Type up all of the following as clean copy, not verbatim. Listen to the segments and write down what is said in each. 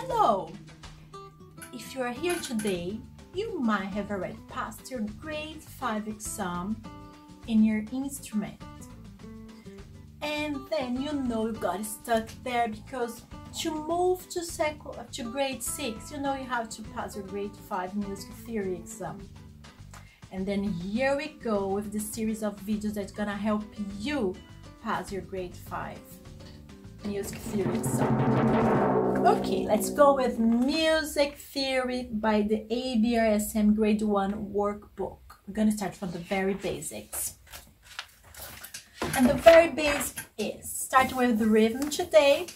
Hello! If you are here today, you might have already passed your grade 5 exam in your instrument. And then you got stuck there because to move to grade 6, you have to pass your grade 5 music theory exam. And then here we go with this series of videos that's gonna help you pass your grade 5 music theory exam. Okay, let's go with music theory by the ABRSM grade 1 workbook. We're gonna start from the very basics. And the very basic is starting with the rhythm today,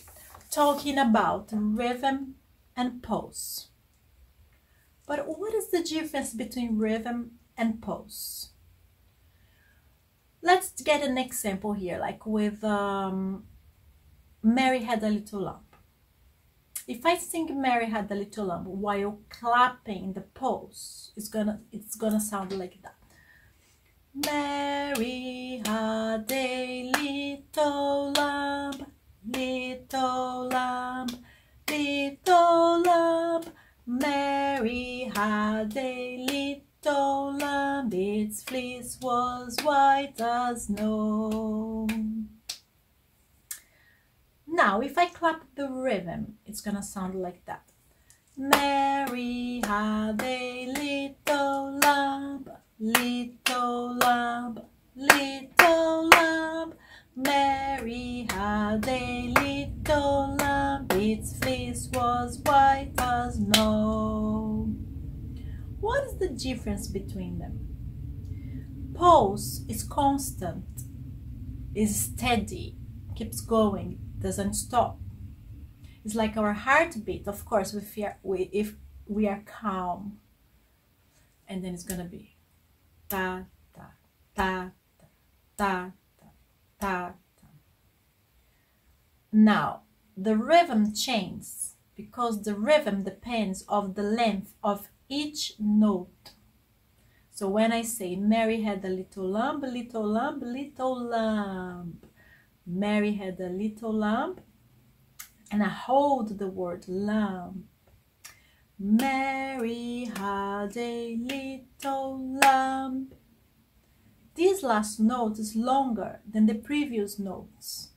talking about rhythm and pulse. But what is the difference between rhythm and pulse? Let's get an example here, like with Mary Had a Little Lamb. If I sing Mary Had a Little Lamb while clapping the pulse, it's gonna sound like that. Mary had a little lamb, little lamb, little lamb. Mary had a little lamb, its fleece was white as snow. Now, if I clap the rhythm, it's gonna sound like that. Mary had a little lamb, little lamb, little lamb. Mary had a little lamb, its fleece was white as snow. What is the difference between them? Pulse is constant, is steady, keeps going, doesn't stop. It's like our heartbeat, of course, if we are calm. And then it's gonna be ta ta ta ta ta ta ta. Now the rhythm changes because the rhythm depends on the length of each note. So when I say Mary had a little lamb, little lamb, little lamb, Mary had a little lamb, and I hold the word lamb. Mary had a little lamb. This last note is longer than the previous notes.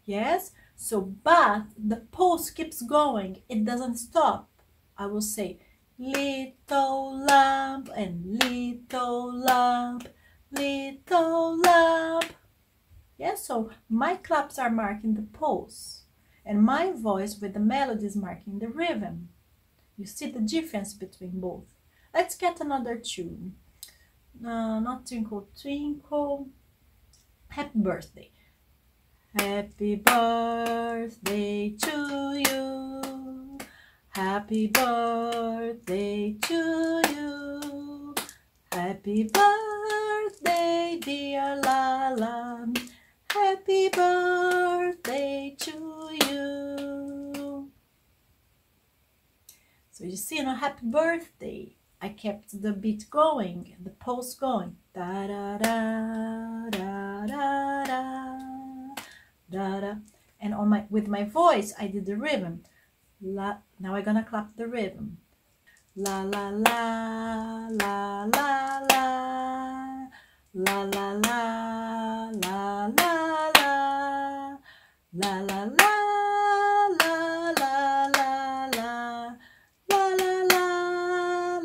Yes? So, but the pulse keeps going. It doesn't stop. I will say little lamb and little lamb, little lamb. Yes, so my claps are marking the pulse and my voice with the melody is marking the rhythm. You see the difference between both. Let's get another tune. Not Twinkle Twinkle. Happy birthday. Happy birthday to you. Happy birthday to you. Happy birthday, dear Lala. Happy birthday to you. So you see, happy birthday. I kept the beat going, the pulse going. Da da da da da da da da. And with my voice, I did the rhythm. La. Now I'm gonna clap the rhythm. La la la la la la la la la la la la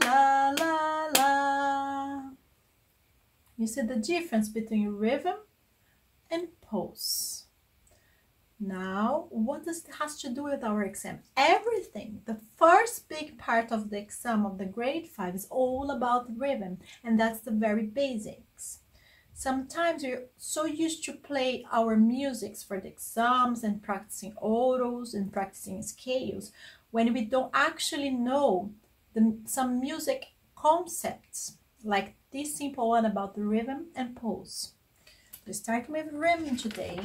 la la la. You see the difference between rhythm and pulse. Now, what does it has to do with our exam? Everything. The first big part of the exam of the grade 5 is all about rhythm, and that's the very basics. Sometimes we're so used to play our musics for the exams and practicing autos and practicing scales when we don't actually know some music concepts, like this simple one about the rhythm and pulse. We start with rhythm today.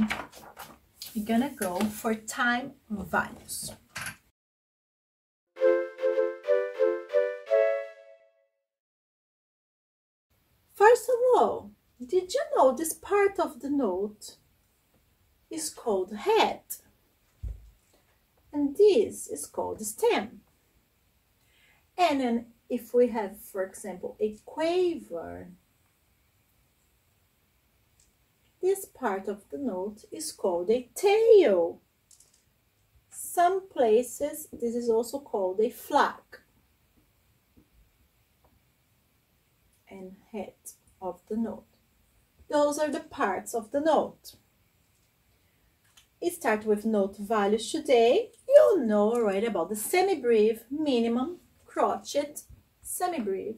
We're gonna go for time values. First of all, did you know this part of the note is called head? and this is called the stem. And then if we have, for example, a quaver, this part of the note is called a tail. Some places this is also called a flag. And head of the note. Those are the parts of the note. It starts with note values today. You'll know already about the semibreve, minimum, crotchet, semibreve,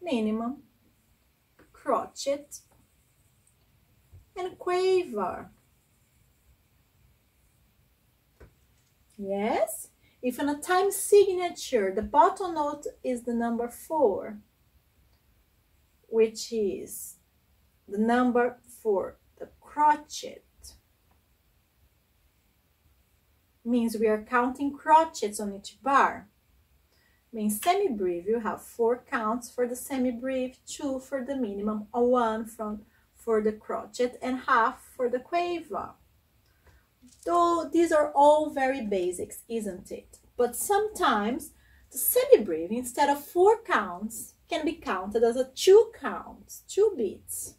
minimum, crotchet, and quaver. Yes? If in a time signature, the bottom note is the number 4, which is the number for the crotchet. Means we are counting crotchets on each bar. Means semibreve, you have 4 counts for the semibreve, 2 for the minimum, 1 for the crotchet, and half for the quaver. Though these are all very basics, isn't it? But sometimes the semibreve, instead of 4 counts, can be counted as a 2 counts, 2 beats.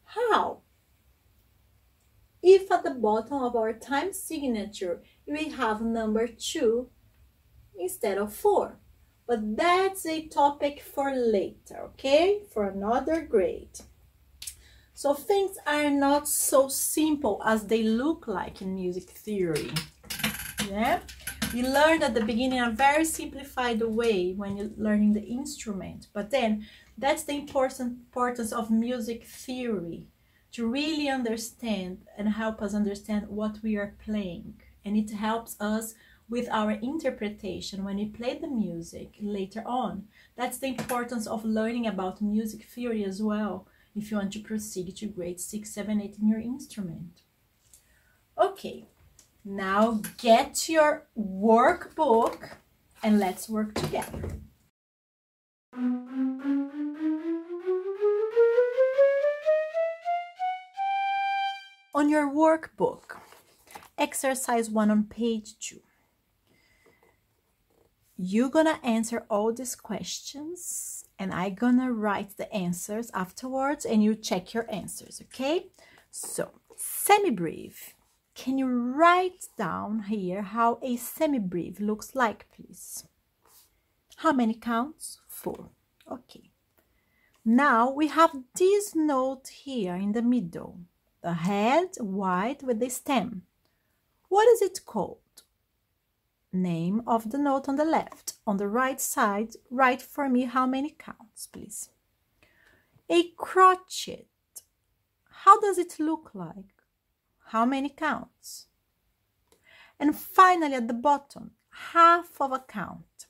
How? If at the bottom of our time signature we have number 2 instead of 4. But that's a topic for later, okay? For another grade. So things are not so simple as they look like in music theory. Yeah? We learned at the beginning a very simplified way when you're learning the instrument. But then that's the importance of music theory, to really understand and help us understand what we are playing. And it helps us with our interpretation when we play the music later on. That's the importance of learning about music theory as well, if you want to proceed to grade 6, 7, 8 in your instrument. Okay, now get your workbook and let's work together. On your workbook, exercise 1 on page 2. You're gonna answer all these questions and I'm gonna write the answers afterwards and you check your answers, okay? So, semibreve. Can you write down here how a semibreve looks like, please? How many counts? 4. Okay. Now we have this note here in the middle. The head white with the stem. What is it called? Name of the note on the left. On the right side, write for me how many counts, please. A crotchet. How does it look like? How many counts? And finally at the bottom, half of a count.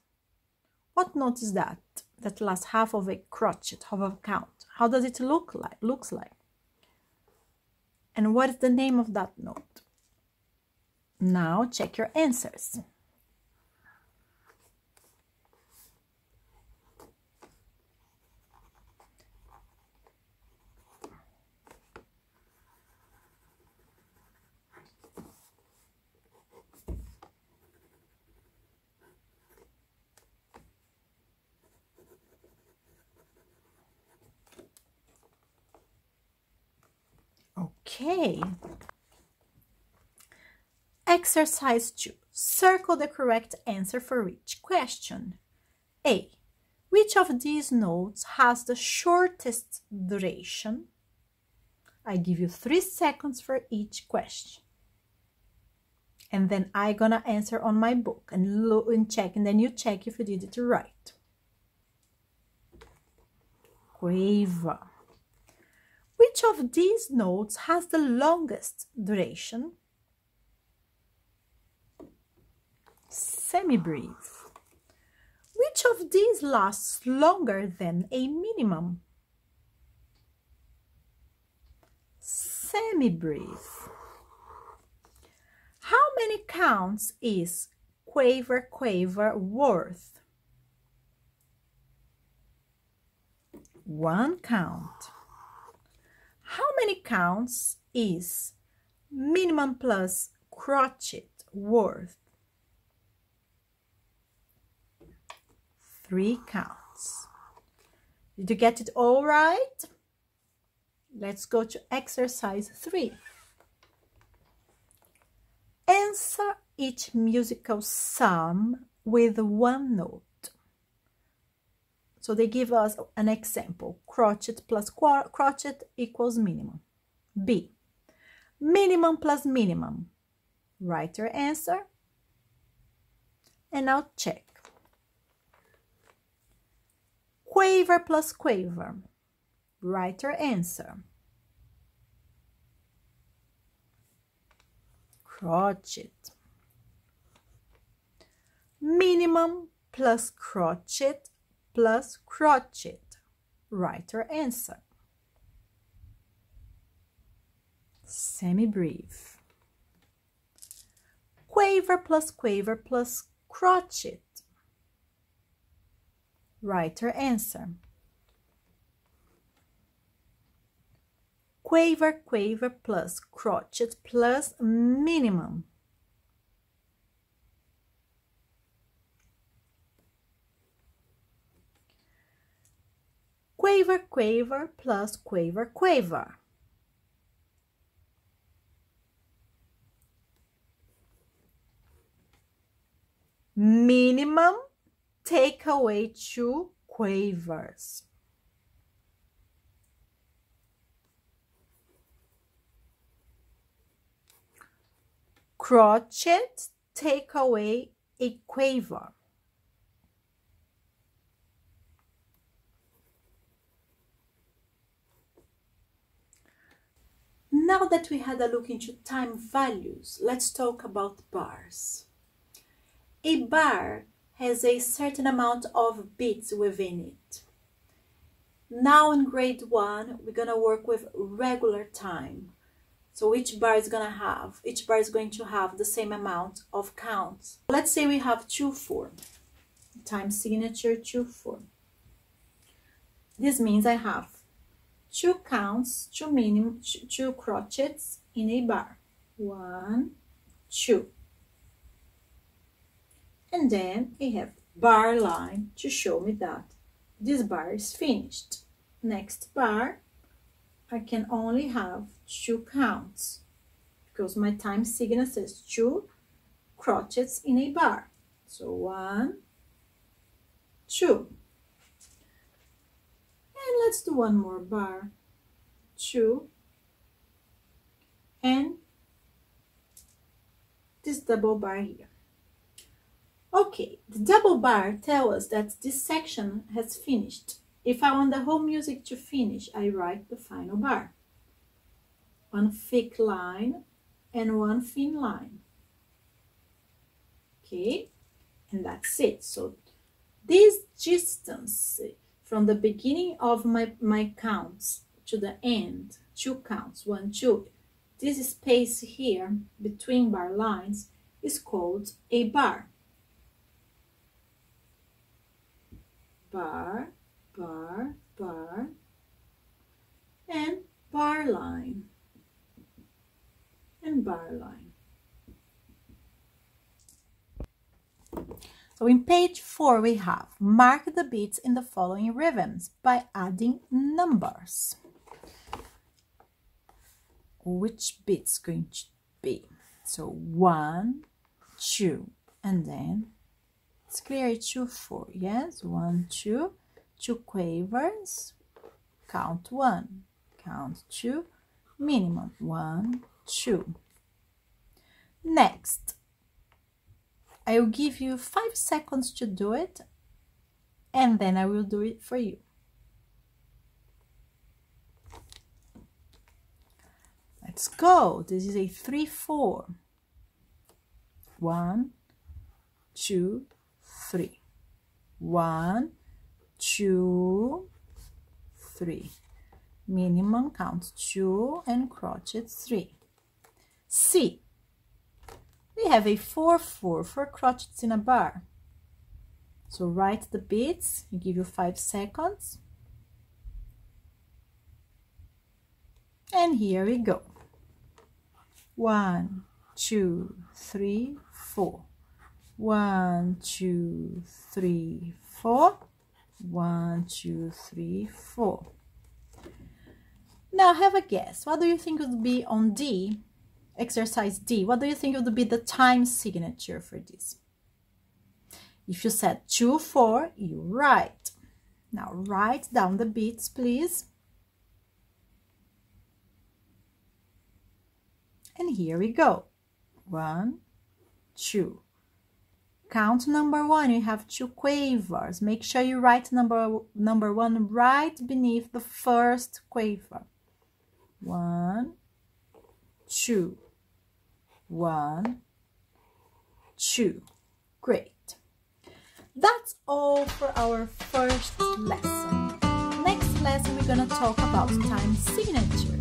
What note is that? That last half of a crotchet, half of a count. How does it look like? Looks like. And what is the name of that note? Now check your answers. Okay. Exercise 2. Circle the correct answer for each question. A. Which of these notes has the shortest duration? I give you 3 seconds for each question. And then I'm gonna answer on my book and look and check, and then you check if you did it right. Quaver. Which of these notes has the longest duration? Semibreve. Which of these lasts longer than a minimum? Semibreve. How many counts is quaver, quaver worth? 1 count. How many counts is minimum plus crotchet worth? 3 counts. Did you get it all right? Let's go to exercise 3. Answer each musical sum with one note. So they give us an example. Crotchet plus crotchet equals minimum. B. Minimum plus minimum. Write your answer. And now check. Quaver plus quaver. Write your answer. Crotchet. Minimum plus crotchet plus crotchet. Write your answer. Semi-brief. Quaver plus crotchet. Write your answer. Quaver plus crotchet plus minimum. Quaver plus quaver. Minimum, take away 2 quavers. Crotchet, take away a quaver. Now that we had a look into time values, let's talk about bars. A bar has a certain amount of beats within it. Now in grade 1, we're going to work with regular time. So each bar is going to have the same amount of counts. Let's say we have 2/4. Time signature 2/4. This means I have 2 counts, 2 minimum, 2 crotchets in a bar. 1, 2. And then I have bar line to show me that this bar is finished. Next bar, I can only have 2 counts because my time signal says 2 crotchets in a bar. So 1, 2. And let's do one more bar. 2. And this double bar here. Okay, the double bar tells us that this section has finished. If I want the whole music to finish, I write the final bar. One thick line and one thin line. Okay, and that's it. So this distance from the beginning of my counts to the end, 2 counts, 1, 2, this space here between bar lines is called a bar. Bar, bar, bar, and bar line, and bar line. So in page 4 we have mark the beats in the following rhythms by adding numbers. Which beat's going to be? So 1, 2, and then it's clear 2/4. Yes, 1, 2, 2 quavers, count 1, count 2, minimum 1, 2. Next, I will give you 5 seconds to do it, and then I will do it for you. Let's go. This is a 3/4. 1, 2, 3. 1, 2, 3. Minimum count 2 and crotchet 3. C. We have a 4/4 for crotchets in a bar. So write the beats. I give you 5 seconds. And here we go. 1, 2, 3, 4. 1, 2, 3, 4. 1, 2, 3, 4. Now have a guess. What do you think would be on D, exercise D? What do you think would be the time signature for this? If you said 2, 4, you're right. Now write down the beats, please. And here we go. 1, 2. Count number 1, you have 2 quavers. Make sure you write number 1 right beneath the first quaver. 1, 2. 1, 2. Great. That's all for our first lesson. Next lesson, we're going to talk about time signature.